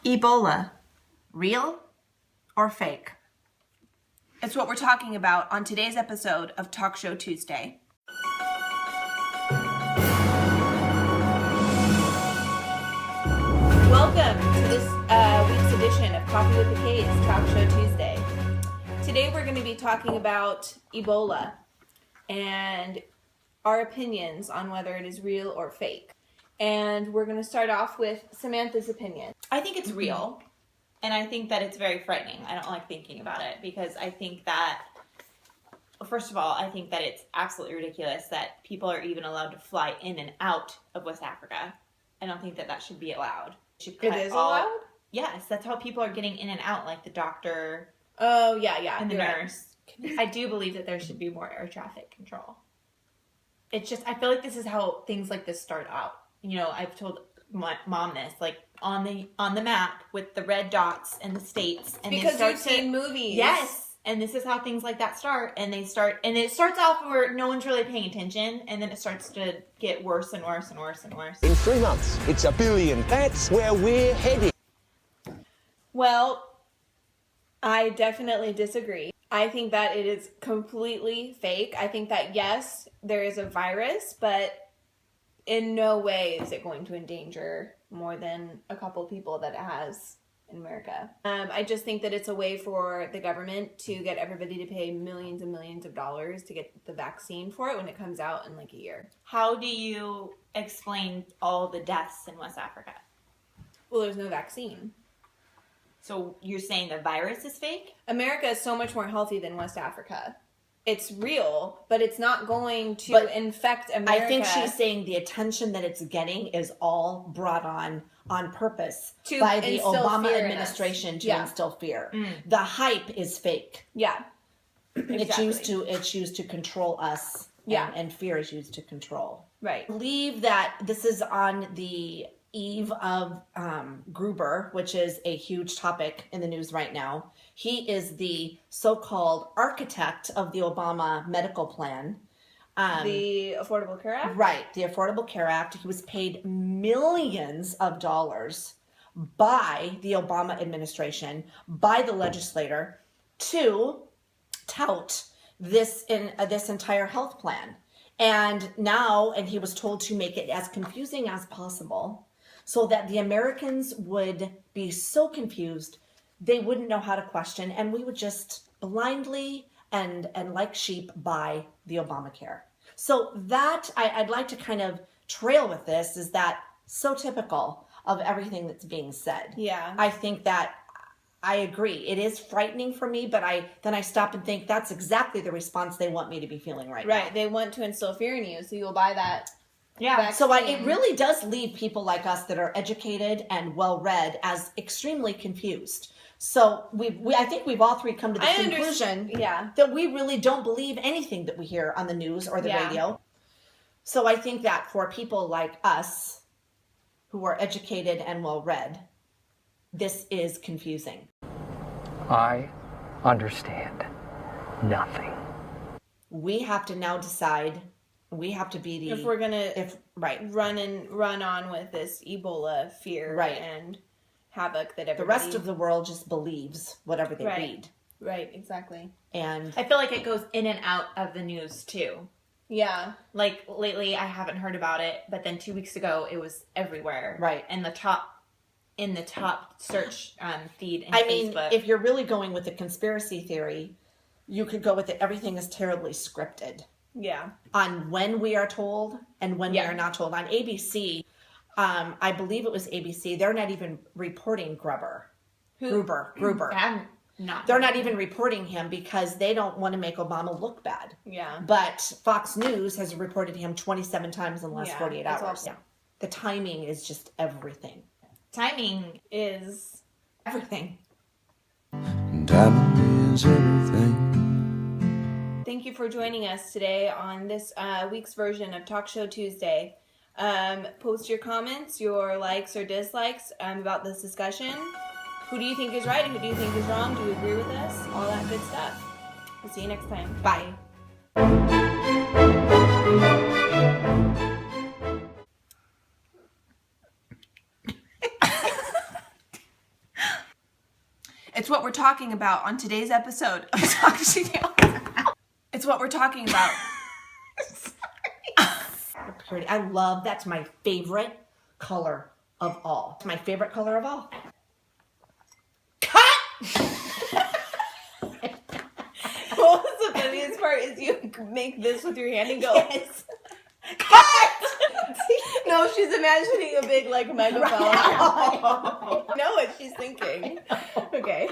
Ebola, real or fake? It's what we're talking about on today's episode of Talk Show Tuesday. Welcome to this week's edition of Coffee with the K's, Talk Show Tuesday. Today we're going to be talking about Ebola and our opinions on whether it is real or fake. And we're going to start off with Samantha's opinion. I think it's real, and I think that it's very frightening. I don't like thinking about it because I think that, first of all, I think that it's absolutely ridiculous that people are even allowed to fly in and out of West Africa. I don't think that that should be allowed. It is allowed? Yes, that's how people are getting in and out, like the doctor. Oh, yeah. And the nurse. Right. I do believe that there should be more air traffic control. It's just, I feel like this is how things like this start out. You know, I've told my mom this, like on the map with the red dots and the states. And because you've seen movies. Yes. And this is how things like that start. And it starts off where no one's really paying attention. And then it starts to get worse and worse and worse and worse. In 3 months, it's 1 billion. That's where we're heading. Well, I definitely disagree. I think that it is completely fake. I think that, yes, there is a virus, but in no way is it going to endanger more than a couple people that it has in America. I just think that it's a way for the government to get everybody to pay millions and millions of dollars to get the vaccine for it when it comes out in like a year. How do you explain all the deaths in West Africa? Well, there's no vaccine. So you're saying the virus is fake? America is so much more healthy than West Africa. It's real, but it's not going to infect America. I think she's saying the attention that it's getting is all brought on purpose by the Obama administration to instill fear. The hype is fake. Yeah. Exactly. It's used to control us. And fear is used to control. Right. I believe that this is on the eve of Gruber, which is a huge topic in the news right now. He is the so-called architect of the Obama medical plan. The Affordable Care Act? Right, the Affordable Care Act. He was paid millions of dollars by the Obama administration, by the legislator, to tout this entire health plan. And he was told to make it as confusing as possible so that the Americans would be so confused they wouldn't know how to question, and we would just blindly and like sheep buy the Obamacare. So that I'd like to kind of trail with this is that so typical of everything that's being said. Yeah. I think that I agree. It is frightening for me, but then I stop and think that's exactly the response they want me to be feeling right now. Right. They want to instill fear in you, so you'll buy that. Yeah. Vaccine. So it really does leave people like us that are educated and well-read as extremely confused. So I think we've all three come to the conclusion that we really don't believe anything that we hear on the news or the radio. So I think that for people like us who are educated and well-read, this is confusing. I understand nothing. We have to now decide. We have to be if we're gonna run on with this Ebola fear and havoc that everybody. The rest of the world just believes whatever they read. Right, exactly. And I feel like it goes in and out of the news too. Yeah. Like lately I haven't heard about it, but then 2 weeks ago it was everywhere. Right. And in the top search feed in Facebook. mean, if you're really going with the conspiracy theory, you could go with it. Everything is terribly scripted. Yeah. On when we are told and when we are not told. On ABC, I believe it was ABC, they're not even reporting Gruber. Gruber. They're not even reporting him because they don't want to make Obama look bad. Yeah. But Fox News has reported him 27 times in the last 48 hours. Awesome. The timing is just everything. Timing is everything. Timing is everything. Thank you for joining us today on this week's version of Talk Show Tuesday. Post your comments, your likes or dislikes about this discussion. Who do you think is right? Who do you think is wrong? Do you agree with us? All that good stuff. We'll see you next time. Bye. It's what we're talking about on today's episode of Talk Chanel. It's what we're talking about. Pretty. I love, that's my favorite color of all. It's my favorite color of all. Cut! What was the funniest part is you make this with your hand and go, Yes. cut! No, she's imagining a big, like, megaphone. I know what she's thinking. Okay.